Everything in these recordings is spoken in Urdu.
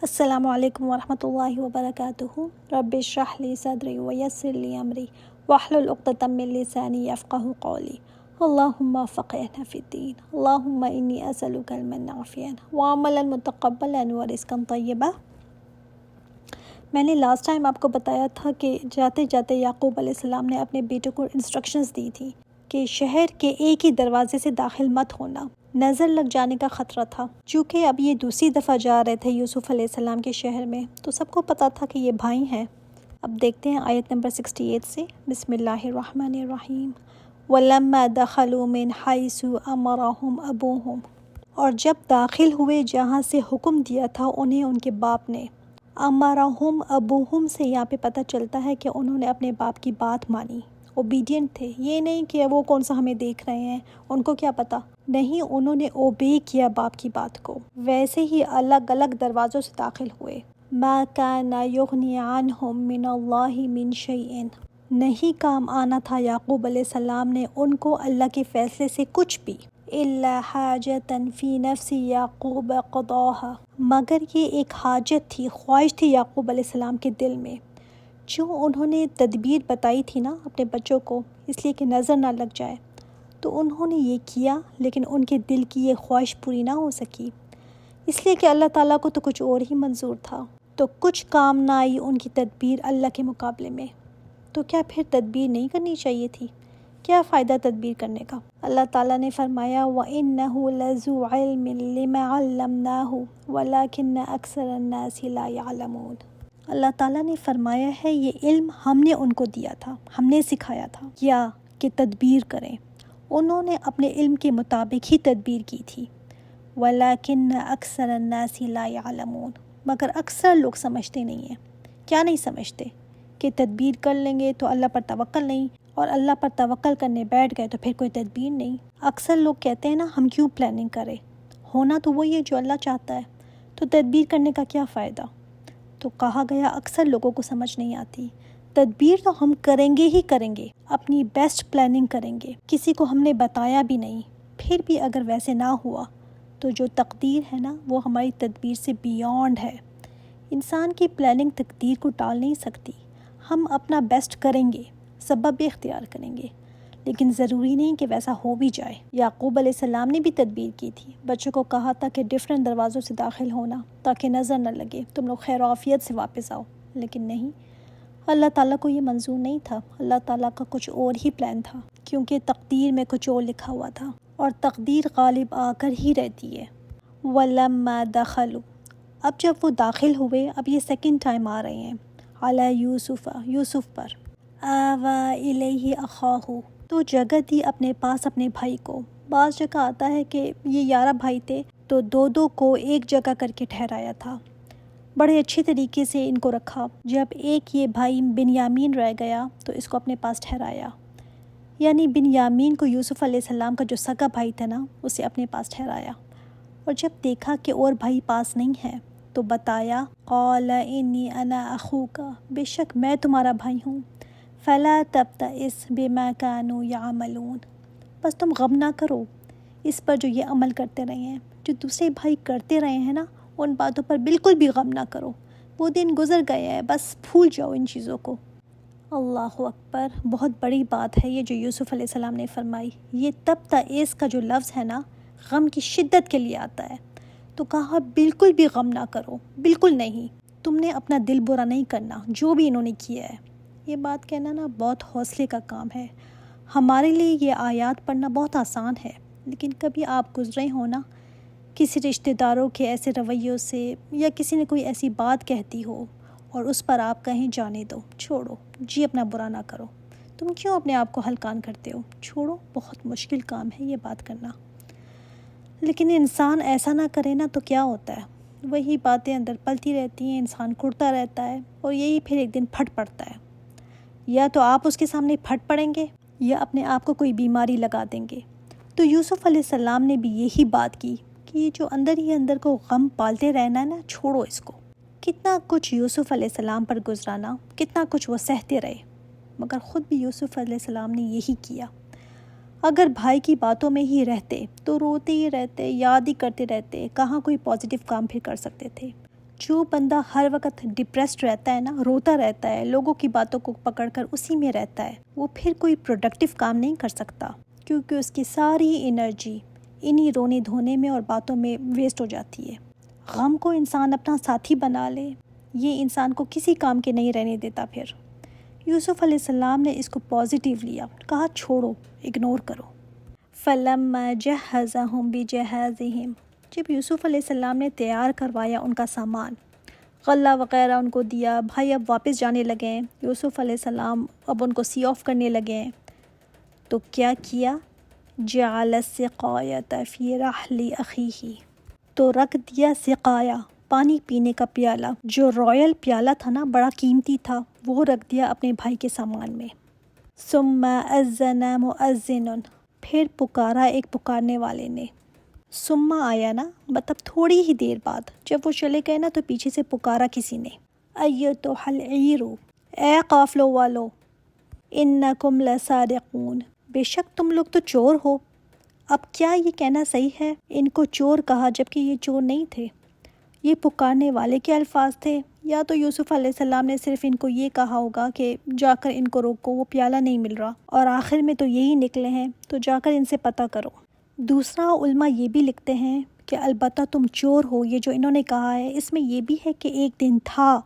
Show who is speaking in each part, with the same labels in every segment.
Speaker 1: السلام علیکم ورحمۃ اللہ وبرکاتہ۔ رب اشرح لی صدری ویسر لی امری واحلل عقدۃ من لسانی یفقہوا قولی۔ اللہم فقہنا فی الدین، اللہم انی اسألک علما نافعا وعملا متقبلا ورزقا طیبا۔ میں نے لاسٹ ٹائم آپ کو بتایا تھا کہ جاتے جاتے یعقوب علیہ السلام نے اپنے بیٹے کو انسٹرکشنز دی تھی کہ شہر کے ایک ہی دروازے سے داخل مت ہونا، نظر لگ جانے کا خطرہ تھا۔ چونکہ اب یہ دوسری دفعہ جا رہے تھے یوسف علیہ السلام کے شہر میں، تو سب کو پتہ تھا کہ یہ بھائی ہیں۔ اب دیکھتے ہیں آیت نمبر 68 سے، بسم اللہ الرحمن الرحیم۔ وَلَمَّا دَخَلُوا مِنْ حَيْثُ أَمَرَهُمْ أَبُوهُمْ، اور جب داخل ہوئے جہاں سے حکم دیا تھا انہیں ان کے باپ نے۔ امرہم ابوہم سے یہاں پہ پتہ چلتا ہے کہ انہوں نے اپنے باپ کی بات مانی، اوبیڈینٹ تھے۔ یہ نہیں کہ وہ کون سا ہمیں دیکھ رہے ہیں، ان کو کیا پتہ، نہیں، انہوں نے اوبے کیا باپ کی بات کو۔ ویسے ہی الگ الگ دروازوں سے داخل ہوئے۔ ما کان یغنی عنہم من اللہ من شیء، نہیں کام آنا تھا یعقوب علیہ السلام نے ان کو اللہ کے فیصلے سے کچھ بھی، الا حاجۃ فی نفس یعقوب قضاها، مگر یہ ایک حاجت تھی، خواہش تھی یعقوب علیہ السلام کے دل میں، جو انہوں نے تدبیر بتائی تھی نا اپنے بچوں کو، اس لیے کہ نظر نہ لگ جائے، تو انہوں نے یہ کیا، لیکن ان کے دل کی یہ خواہش پوری نہ ہو سکی، اس لیے کہ اللہ تعالیٰ کو تو کچھ اور ہی منظور تھا، تو کچھ کام نہ آئی ان کی تدبیر اللہ کے مقابلے میں۔ تو کیا پھر تدبیر نہیں کرنی چاہیے تھی؟ کیا فائدہ تدبیر کرنے کا؟ اللہ تعالیٰ نے فرمایا وَإِنَّهُ لَذُو عِلْمٍ لِمَا عَلَّمْنَاهُ وَلَكِنَّ أَكْثَرَ النَّاسِ لَا يَعْلَمُونَ۔ اللہ تعالیٰ نے فرمایا ہے یہ علم ہم نے ان کو دیا تھا، ہم نے سکھایا تھا کیا کہ تدبیر کریں، انہوں نے اپنے علم کے مطابق ہی تدبیر کی تھی۔ وَلَكِنَّ أَكْثَرَ النَّاسِ لَا يَعْلَمُونَ، مگر اکثر لوگ سمجھتے نہیں ہیں۔ کیا نہیں سمجھتے؟ کہ تدبیر کر لیں گے تو اللہ پر توکل نہیں، اور اللہ پر توکل کرنے بیٹھ گئے تو پھر کوئی تدبیر نہیں۔ اکثر لوگ کہتے ہیں نا ہم کیوں پلاننگ کریں، ہونا تو وہی ہے جو اللہ چاہتا ہے، تو تدبیر کرنے کا کیا فائدہ؟ تو کہا گیا اکثر لوگوں کو سمجھ نہیں آتی۔ تدبیر تو ہم کریں گے ہی کریں گے، اپنی بیسٹ پلاننگ کریں گے، کسی کو ہم نے بتایا بھی نہیں، پھر بھی اگر ویسے نہ ہوا تو جو تقدیر ہے نا وہ ہماری تدبیر سے بیونڈ ہے۔ انسان کی پلاننگ تقدیر کو ٹال نہیں سکتی۔ ہم اپنا بیسٹ کریں گے، سبب بھی اختیار کریں گے، لیکن ضروری نہیں کہ ویسا ہو بھی جائے۔ یعقوب علیہ السلام نے بھی تدبیر کی تھی، بچوں کو کہا تھا کہ ڈیفرنٹ دروازوں سے داخل ہونا تاکہ نظر نہ لگے، تم لوگ خیر و عافیت سے واپس آؤ، لیکن نہیں، اللہ تعالیٰ کو یہ منظور نہیں تھا، اللہ تعالیٰ کا کچھ اور ہی پلان تھا، کیونکہ تقدیر میں کچھ اور لکھا ہوا تھا، اور تقدیر غالب آ کر ہی رہتی ہے۔ وَلَمَّا دَخَلُوا، اب جب وہ داخل ہوئے، اب یہ سیکنڈ ٹائم آ رہے ہیں، علی یوسف پر، آویٰ الیہ اخاہ، تو جگہ دی اپنے پاس اپنے بھائی کو۔ بعض جگہ آتا ہے کہ یہ 11 بھائی تھے تو دو کو ایک جگہ کر کے ٹھہرایا تھا، بڑے اچھے طریقے سے ان کو رکھا۔ جب ایک یہ بھائی بنیامین رہ گیا تو اس کو اپنے پاس ٹھہرایا، یعنی بنیامین کو یوسف علیہ السلام کا جو سگا بھائی تھا نا اسے اپنے پاس ٹھہرایا، اور جب دیکھا کہ اور بھائی پاس نہیں ہے تو بتایا قال انی انا اخوک، بے شک میں تمہارا بھائی ہوں، فلا تبتئس بما كانوا يعملون، بس تم غم نہ کرو اس پر جو یہ عمل کرتے رہے ہیں، جو دوسرے بھائی کرتے رہے ہیں نا ان باتوں پر بالکل بھی غم نہ کرو، وہ دن گزر گئے ہیں، بس بھول جاؤ ان چیزوں کو۔ اللہ اکبر، بہت بڑی بات ہے یہ جو یوسف علیہ السلام نے فرمائی۔ یہ تبتئس کا جو لفظ ہے نا غم کی شدت کے لیے آتا ہے، تو کہا بالکل بھی غم نہ کرو، بالکل نہیں، تم نے اپنا دل برا نہیں کرنا جو بھی انہوں نے کیا ہے۔ یہ بات کہنا نا بہت حوصلے کا کام ہے۔ ہمارے لیے یہ آیات پڑھنا بہت آسان ہے، لیکن کبھی آپ گزرے ہو نا کسی رشتہ داروں کے ایسے رویوں سے، یا کسی نے کوئی ایسی بات کہتی ہو اور اس پر آپ کہیں جانے دو، چھوڑو جی، اپنا برا نہ کرو، تم کیوں اپنے آپ کو ہلکان کرتے ہو، چھوڑو، بہت مشکل کام ہے یہ بات کرنا۔ لیکن انسان ایسا نہ کرے نا تو کیا ہوتا ہے، وہی باتیں اندر پلتی رہتی ہیں، انسان کڑتا رہتا ہے، اور یہی پھر ایک دن پھٹ پڑتا ہے۔ یا تو آپ اس کے سامنے پھٹ پڑیں گے یا اپنے آپ کو کوئی بیماری لگا دیں گے۔ تو یوسف علیہ السلام نے بھی یہی بات کی کہ یہ جو اندر ہی اندر کو غم پالتے رہنا ہے نا، چھوڑو اس کو۔ کتنا کچھ یوسف علیہ السلام پر گزرانا، کتنا کچھ وہ سہتے رہے، مگر خود بھی یوسف علیہ السلام نے یہی کیا۔ اگر بھائی کی باتوں میں ہی رہتے تو روتے ہی رہتے، یاد ہی کرتے رہتے، کہاں کوئی پازیٹیو کام پھر کر سکتے تھے۔ جو بندہ ہر وقت ڈپریسڈ رہتا ہے نا، روتا رہتا ہے، لوگوں کی باتوں کو پکڑ کر اسی میں رہتا ہے، وہ پھر کوئی پروڈکٹیو کام نہیں کر سکتا، کیونکہ اس کی ساری انرجی انہی رونے دھونے میں اور باتوں میں ویسٹ ہو جاتی ہے۔ غم کو انسان اپنا ساتھی بنا لے، یہ انسان کو کسی کام کے نہیں رہنے دیتا۔ پھر یوسف علیہ السلام نے اس کو پازیٹیو لیا، کہا چھوڑو، اگنور کرو۔ فَلَمَّا جَهَّزَهُم بِجَهَازِهِمْ، جب یوسف علیہ السلام نے تیار کروایا ان کا سامان، غلہ وغیرہ ان کو دیا، بھائی اب واپس جانے لگے ہیں، یوسف علیہ السلام اب ان کو سی آف کرنے لگے ہیں، تو کیا کیا؟ جَعَلَ السِّقَایَةَ فِی رَحْلِ أَخِیہِ، تو رکھ دیا سقایا، پانی پینے کا پیالہ، جو رائل پیالہ تھا نا، بڑا قیمتی تھا، وہ رکھ دیا اپنے بھائی کے سامان میں۔ ثم اذن مؤذن، پھر پکارا ایک پکارنے والے نے۔ ثم آیا نا، مطلب تھوڑی ہی دیر بعد، جب وہ چلے گئے نا تو پیچھے سے پکارا کسی نے، ایتھا العیر، اے قافلوں والو، انکم لسارقون، بے شک تم لوگ تو چور ہو۔ اب کیا یہ کہنا صحیح ہے؟ ان کو چور کہا جبکہ یہ چور نہیں تھے، یہ پکارنے والے کے الفاظ تھے، یا تو یوسف علیہ السلام نے صرف ان کو یہ کہا ہوگا کہ جا کر ان کو روکو، وہ پیالہ نہیں مل رہا، اور آخر میں تو یہی نکلے ہیں، تو جا کر ان سے پتہ کرو۔ دوسرا علماء یہ بھی لکھتے ہیں کہ البتہ تم چور ہو، یہ جو انہوں نے کہا ہے، اس میں یہ بھی ہے کہ ایک دن تھا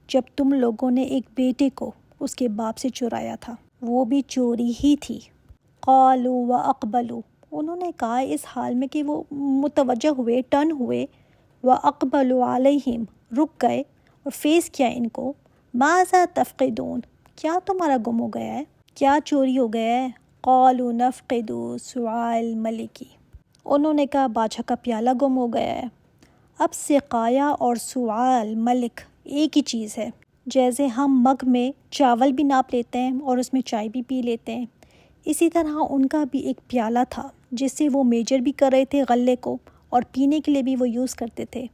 Speaker 1: جب تم لوگوں نے ایک بیٹے کو اس کے باپ سے چرایا تھا، وہ بھی چوری ہی تھی۔ قالوا واقبلوا، انہوں نے کہا اس حال میں کہ وہ متوجہ ہوئے، ٹرن ہوئے، واقبلوا علیہم، رک گئے اور فیس کیا ان کو، ماذا تفقدون، کیا تمہارا گم ہو گیا ہے، کیا چوری ہو گیا ہے؟ قالوا نفقد صواع الملک، انہوں نے کہا بادشاہ کا پیالہ گم ہو گیا ہے۔ اب سقایا اور صواع الملک ایک ہی چیز ہے، جیسے ہم مگ میں چاول بھی ناپ لیتے ہیں اور اس میں چائے بھی پی لیتے ہیں، اسی طرح ان کا بھی ایک پیالہ تھا جس سے وہ میجر بھی کر رہے تھے غلے کو، اور پینے کے لیے بھی وہ یوز کرتے تھے،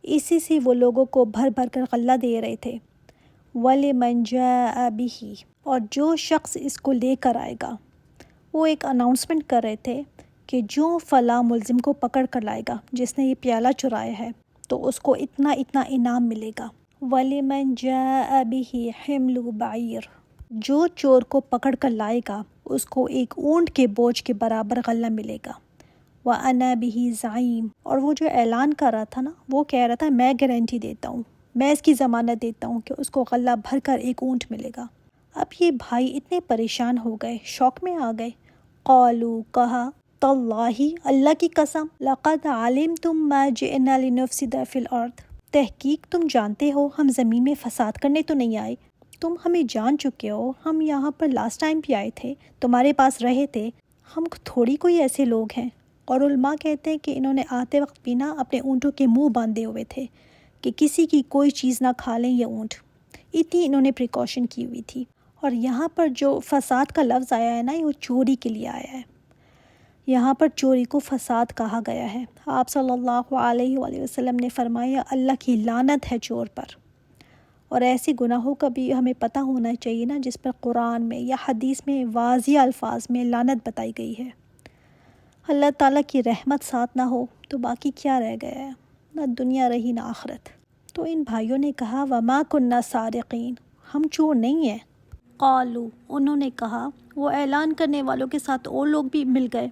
Speaker 1: اسی سے وہ لوگوں کو بھر بھر کر غلہ دے رہے تھے۔ وَلِمَنْ جَاءَ بِهِ، اور جو شخص اس کو لے کر آئے گا، وہ ایک اناؤنسمنٹ کر رہے تھے کہ جو فلاں ملزم کو پکڑ کر لائے گا جس نے یہ پیالہ چرایا ہے تو اس کو اتنا اتنا انعام ملے گا۔ وَلِمَنْ جَاءَ بِهِ حِمْلُ بَعِيرٍ، جو چور کو پکڑ کر لائے گا اس کو ایک اونٹ کے بوجھ کے برابر غلہ ملے گا۔ وَأَنَا بِهِ زَعِيمٌ، اور وہ جو اعلان کر رہا تھا نا، وہ کہہ رہا تھا میں گارنٹی دیتا ہوں، میں اس کی ضمانت دیتا ہوں کہ اس کو غلہ بھر کر ایک اونٹ ملے گا۔ اب یہ بھائی اتنے پریشان ہو گئے، شوق میں آ گئے۔ قالوا، کہا، تاللہ، اللہ کی قسم، لقد علمتم ما جئنا لنفسد فی الارض، تحقیق تم جانتے ہو ہم زمین میں فساد کرنے تو نہیں آئے، تم ہمیں جان چکے ہو، ہم یہاں پر لاسٹ ٹائم بھی آئے تھے، تمہارے پاس رہے تھے، ہم تھوڑی کوئی ایسے لوگ ہیں۔ اور علماء کہتے ہیں کہ انہوں نے آتے وقت بھی نا اپنے اونٹوں کے منہ باندھے ہوئے تھے کہ کسی کی کوئی چیز نہ کھا لیں یہ اونٹ، اتنی انہوں نے پریکاشن کی ہوئی تھی۔ اور یہاں پر جو فساد کا لفظ آیا ہے نا، وہ چوری کے لیے آیا ہے، یہاں پر چوری کو فساد کہا گیا ہے۔ آپ صلی اللہ علیہ وآلہ وسلم نے فرمایا اللہ کی لعنت ہے چور پر۔ اور ایسے گناہوں کا بھی ہمیں پتہ ہونا چاہیے نا جس پر قرآن میں یا حدیث میں واضح الفاظ میں لعنت بتائی گئی ہے۔ اللہ تعالیٰ کی رحمت ساتھ نہ ہو تو باقی کیا رہ گیا ہے، نہ دنیا رہی نہ آخرت۔ تو ان بھائیوں نے کہا وما کننا سارقین، ہم چور نہیں ہیں۔ قالو، انہوں نے کہا، وہ اعلان کرنے والوں کے ساتھ اور لوگ بھی مل گئے،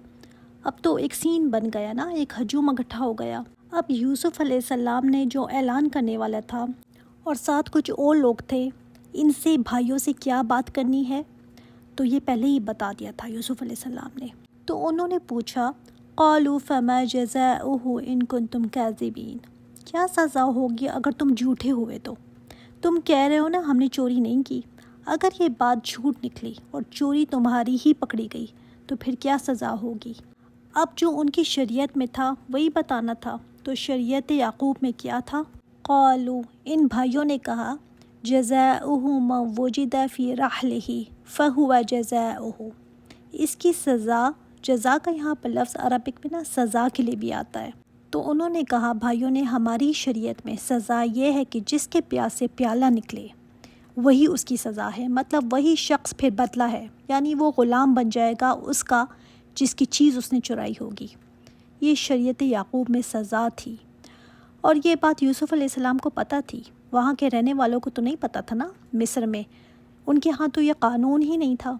Speaker 1: اب تو ایک سین بن گیا نا، ایک ہجوم اکٹھا ہو گیا۔ اب یوسف علیہ السلام نے جو اعلان کرنے والا تھا اور ساتھ کچھ اور لوگ تھے، ان سے بھائیوں سے کیا بات کرنی ہے تو یہ پہلے ہی بتا دیا تھا یوسف علیہ السلام نے۔ تو انہوں نے پوچھا قالوا فما جزاؤہ ان کنتم کاذبین، کیا سزا ہوگی اگر تم جھوٹے ہوئے تو، تم کہہ رہے ہو نا ہم نے چوری نہیں کی، اگر یہ بات جھوٹ نکلی اور چوری تمہاری ہی پکڑی گئی تو پھر کیا سزا ہوگی؟ اب جو ان کی شریعت میں تھا وہی بتانا تھا، تو شریعت یعقوب میں کیا تھا؟ قالوا، ان بھائیوں نے کہا، جزاؤہ من وجد فی رحلہ فہو جزاؤہ، اس کی سزا، جزا کا یہاں پر لفظ عربک میں نا سزا کے لیے بھی آتا ہے، تو انہوں نے کہا بھائیوں نے ہماری شریعت میں سزا یہ ہے کہ جس کے پیاس سے پیالہ نکلے وہی اس کی سزا ہے، مطلب وہی شخص پھر بدلہ ہے، یعنی وہ غلام بن جائے گا اس کا جس کی چیز اس نے چرائی ہوگی۔ یہ شریعت یعقوب میں سزا تھی۔ اور یہ بات یوسف علیہ السلام کو پتہ تھی، وہاں کے رہنے والوں کو تو نہیں پتہ تھا نا، مصر میں ان کے ہاں تو یہ قانون ہی نہیں تھا۔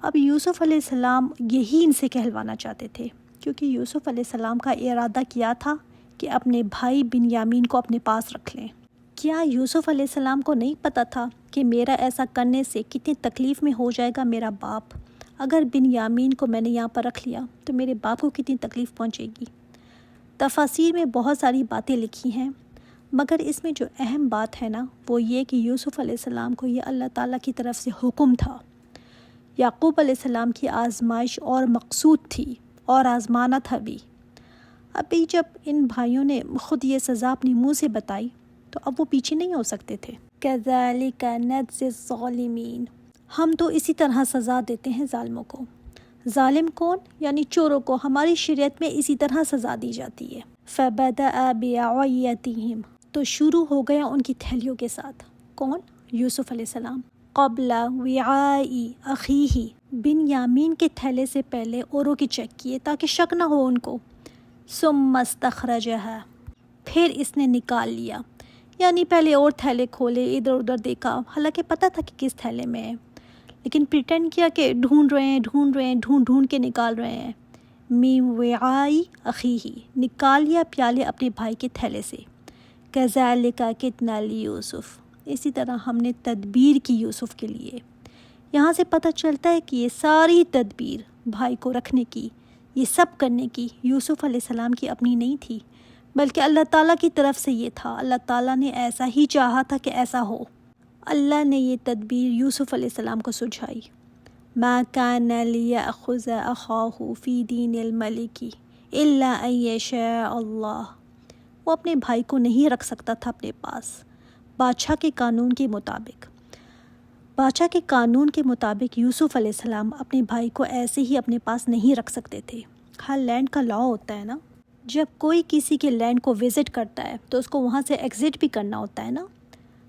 Speaker 1: اب یوسف علیہ السلام یہی ان سے کہلوانا چاہتے تھے، کیونکہ یوسف علیہ السلام کا ارادہ کیا تھا کہ اپنے بھائی بنیامین کو اپنے پاس رکھ لیں۔ کیا یوسف علیہ السلام کو نہیں پتہ تھا کہ میرا ایسا کرنے سے کتنی تکلیف میں ہو جائے گا میرا باپ؟ اگر بنیامین کو میں نے یہاں پر رکھ لیا تو میرے باپ کو کتنی تکلیف پہنچے گی۔ تفاسیر میں بہت ساری باتیں لکھی ہیں، مگر اس میں جو اہم بات ہے نا وہ یہ کہ یوسف علیہ السلام کو یہ اللہ تعالیٰ کی طرف سے حکم تھا۔ یعقوب علیہ السلام کی آزمائش اور مقصود تھی اور آزمانا تھا بھی۔ ابھی جب ان بھائیوں نے خود یہ سزا اپنے منہ سے بتائی تو اب وہ پیچھے نہیں ہو سکتے تھے۔ کذالک نجزی الظالمین، ہم تو اسی طرح سزا دیتے ہیں ظالموں کو۔ ظالم کون؟ یعنی چوروں کو ہماری شریعت میں اسی طرح سزا دی جاتی ہے۔ فبدأ بأوعیتہم، تو شروع ہو گیا ان کی تھیلیوں کے ساتھ۔ کون؟ یوسف علیہ السلام۔ قبل وعاء اخیہ، بنیامین کے تھیلے سے پہلے اوروں کی چیک کیے تاکہ شک نہ ہو ان کو۔ ثم استخرجہا، پھر اس نے نکال لیا، یعنی پہلے اور تھیلے کھولے، ادھر ادھر دیکھا، حالانکہ پتہ تھا کہ کس تھیلے میں ہے، لیکن پریٹینڈ کیا کہ ڈھونڈ رہے ہیں ڈھونڈ کے نکال رہے ہیں۔ من وعاء اخیہ، نکال لیا پیالے اپنے بھائی کے تھیلے سے۔ کذالک کدنا لیوسف، اسی طرح ہم نے تدبیر کی یوسف کے لیے۔ یہاں سے پتہ چلتا ہے کہ یہ ساری تدبیر بھائی کو رکھنے کی، یہ سب کرنے کی یوسف علیہ السلام کی اپنی نہیں تھی، بلکہ اللہ تعالیٰ کی طرف سے یہ تھا۔ اللہ تعالیٰ نے ایسا ہی چاہا تھا کہ ایسا ہو۔ اللہ نے یہ تدبیر یوسف علیہ السلام کو سجھائی۔ ما کان لیأخذ اخاہ فی دین الملک الا ان یشاء اللہ، وہ اپنے بھائی کو نہیں رکھ سکتا تھا اپنے پاس بادشاہ کے قانون کے مطابق۔ بادشاہ کے قانون کے مطابق یوسف علیہ السلام اپنے بھائی کو ایسے ہی اپنے پاس نہیں رکھ سکتے تھے۔ ہر لینڈ کا لاء ہوتا ہے نا، جب کوئی کسی کے لینڈ کو وزٹ کرتا ہے تو اس کو وہاں سے ایگزٹ بھی کرنا ہوتا ہے نا،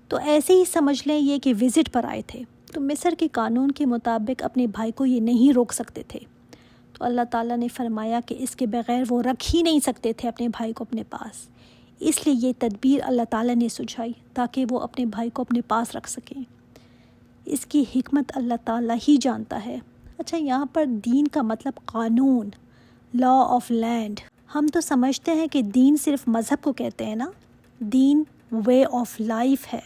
Speaker 1: تو ایسے ہی سمجھ لیں یہ کہ وزٹ پر آئے تھے، تو مصر کے قانون کے مطابق اپنے بھائی کو یہ نہیں روک سکتے تھے۔ تو اللہ تعالیٰ نے فرمایا کہ اس کے بغیر وہ رکھ ہی نہیں سکتے تھے اپنے بھائی کو اپنے پاس، اس لیے یہ تدبیر اللہ تعالیٰ نے سجھائی تاکہ وہ اپنے بھائی کو اپنے پاس رکھ سکیں۔ اس کی حکمت اللہ تعالیٰ ہی جانتا ہے۔ اچھا، یہاں پر دین کا مطلب قانون، لا آف لینڈ۔ ہم تو سمجھتے ہیں کہ دین صرف مذہب کو کہتے ہیں نا، دین وے آف لائف ہے،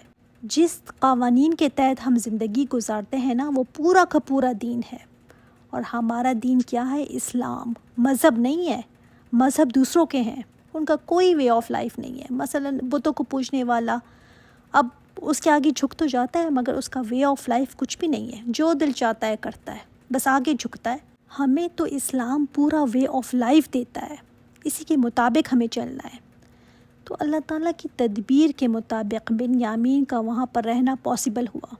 Speaker 1: جس قوانین کے تحت ہم زندگی گزارتے ہیں نا وہ پورا کا پورا دین ہے۔ اور ہمارا دین کیا ہے؟ اسلام، مذہب نہیں ہے۔ مذہب دوسروں کے ہیں، ان کا کوئی وے آف لائف نہیں ہے۔ مثلا بتوں کو پوجنے والا اب اس کے آگے جھک تو جاتا ہے، مگر اس کا وے آف لائف کچھ بھی نہیں ہے، جو دل چاہتا ہے کرتا ہے، بس آگے جھکتا ہے۔ ہمیں تو اسلام پورا وے آف لائف دیتا ہے، اسی کے مطابق ہمیں چلنا ہے۔ تو اللہ تعالیٰ کی تدبیر کے مطابق بنیامین کا وہاں پر رہنا پاسبل ہوا۔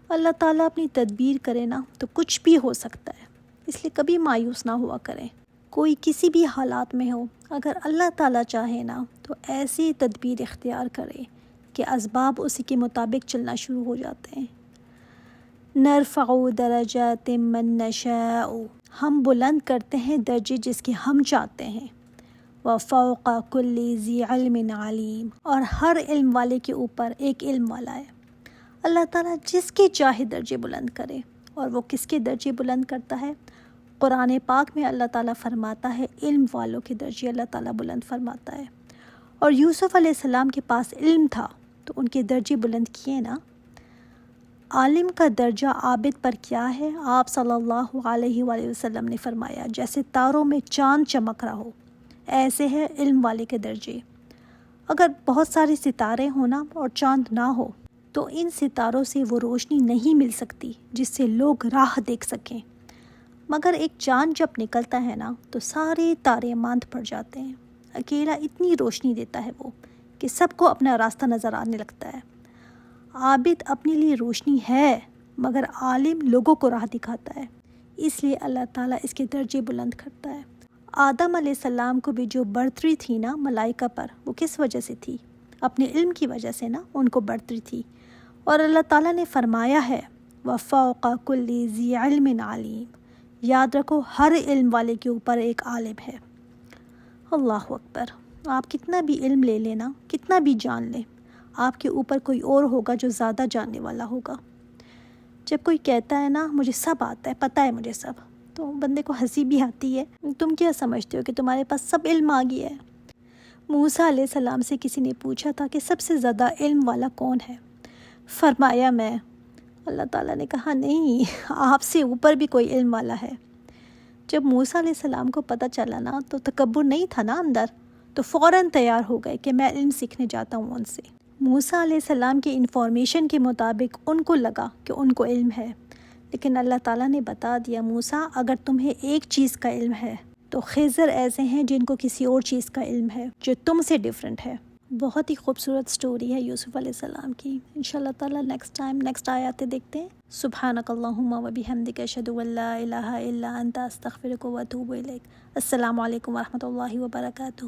Speaker 1: اللہ تعالیٰ اپنی تدبیر کرے نا تو کچھ بھی ہو سکتا ہے، اس لیے کبھی مایوس نہ ہوا کریں۔ کوئی کسی بھی حالات میں ہو، اگر اللہ تعالیٰ چاہے نا تو ایسی تدبیر اختیار کرے کہ اسباب اسی کے مطابق چلنا شروع ہو جاتے ہیں۔ نرفع درجات من نشاء، ہم بلند کرتے ہیں درجے جس کے ہم چاہتے ہیں۔ وفوق کل ذی علم علیم، اور ہر علم والے کے اوپر ایک علم والا ہے۔ اللہ تعالیٰ جس کے چاہے درجے بلند کرے، اور وہ کس کے درجے بلند کرتا ہے؟ قرآن پاک میں اللہ تعالیٰ فرماتا ہے علم والوں کے درجے اللہ تعالیٰ بلند فرماتا ہے۔ اور یوسف علیہ السلام کے پاس علم تھا تو ان کے درجے بلند کیے نا۔ عالم کا درجہ عابد پر کیا ہے؟ آپ صلی اللہ علیہ وآلہ وسلم نے فرمایا جیسے تاروں میں چاند چمک رہا ہو، ایسے ہے علم والے کے درجے۔ اگر بہت سارے ستارے ہونا اور چاند نہ ہو تو ان ستاروں سے وہ روشنی نہیں مل سکتی جس سے لوگ راہ دیکھ سکیں، مگر ایک چاند جب نکلتا ہے نا تو سارے تارے ماند پڑ جاتے ہیں۔ اکیلا اتنی روشنی دیتا ہے وہ کہ سب کو اپنا راستہ نظر آنے لگتا ہے۔ عابد اپنے لیے روشنی ہے، مگر عالم لوگوں کو راہ دکھاتا ہے، اس لیے اللہ تعالیٰ اس کے درجے بلند کرتا ہے۔ آدم علیہ السلام کو بھی جو برتری تھی نا ملائکہ پر، وہ کس وجہ سے تھی؟ اپنے علم کی وجہ سے نا، ان کو برتری تھی۔ اور اللہ تعالیٰ نے فرمایا ہے وَفَوْقَ كُلِّ ذِي عِلْمٍ عَلِيمٍ، یاد رکھو ہر علم والے کے اوپر ایک عالم ہے۔ اللہ اکبر۔ آپ کتنا بھی علم لے لینا، کتنا بھی جان لیں، آپ کے اوپر کوئی اور ہوگا جو زیادہ جاننے والا ہوگا۔ جب کوئی کہتا ہے نا مجھے سب آتا ہے، پتہ ہے مجھے سب، تو بندے کو ہنسی بھی آتی ہے۔ تم کیا سمجھتے ہو کہ تمہارے پاس سب علم آ گیا ہے؟ موسیٰ علیہ السلام سے کسی نے پوچھا تھا کہ سب سے زیادہ علم والا کون ہے؟ فرمایا میں۔ اللہ تعالیٰ نے کہا نہیں، آپ سے اوپر بھی کوئی علم والا ہے۔ جب موسیٰ علیہ السلام کو پتہ چلا نا تو تکبر نہیں تھا نا اندر، تو فوراً تیار ہو گئے کہ میں علم سیکھنے جاتا ہوں ان سے۔ موسیٰ علیہ السلام کی انفارمیشن کے مطابق ان کو لگا کہ ان کو علم ہے، لیکن اللہ تعالیٰ نے بتا دیا موسیٰ اگر تمہیں ایک چیز کا علم ہے تو خضر ایسے ہیں جن کو کسی اور چیز کا علم ہے جو تم سے ڈیفرنٹ ہے۔ بہت ہی خوبصورت سٹوری ہے یوسف علیہ السلام کی۔ انشاءاللہ تعالیٰ نیکسٹ آیاتیں دیکھتے ہیں۔ سبحانک اللہم و بحمدک اشہد ان لا الہ الا انت استغفرک و اتوب الیک۔ السلام علیکم ورحمۃ اللہ وبرکاتہ۔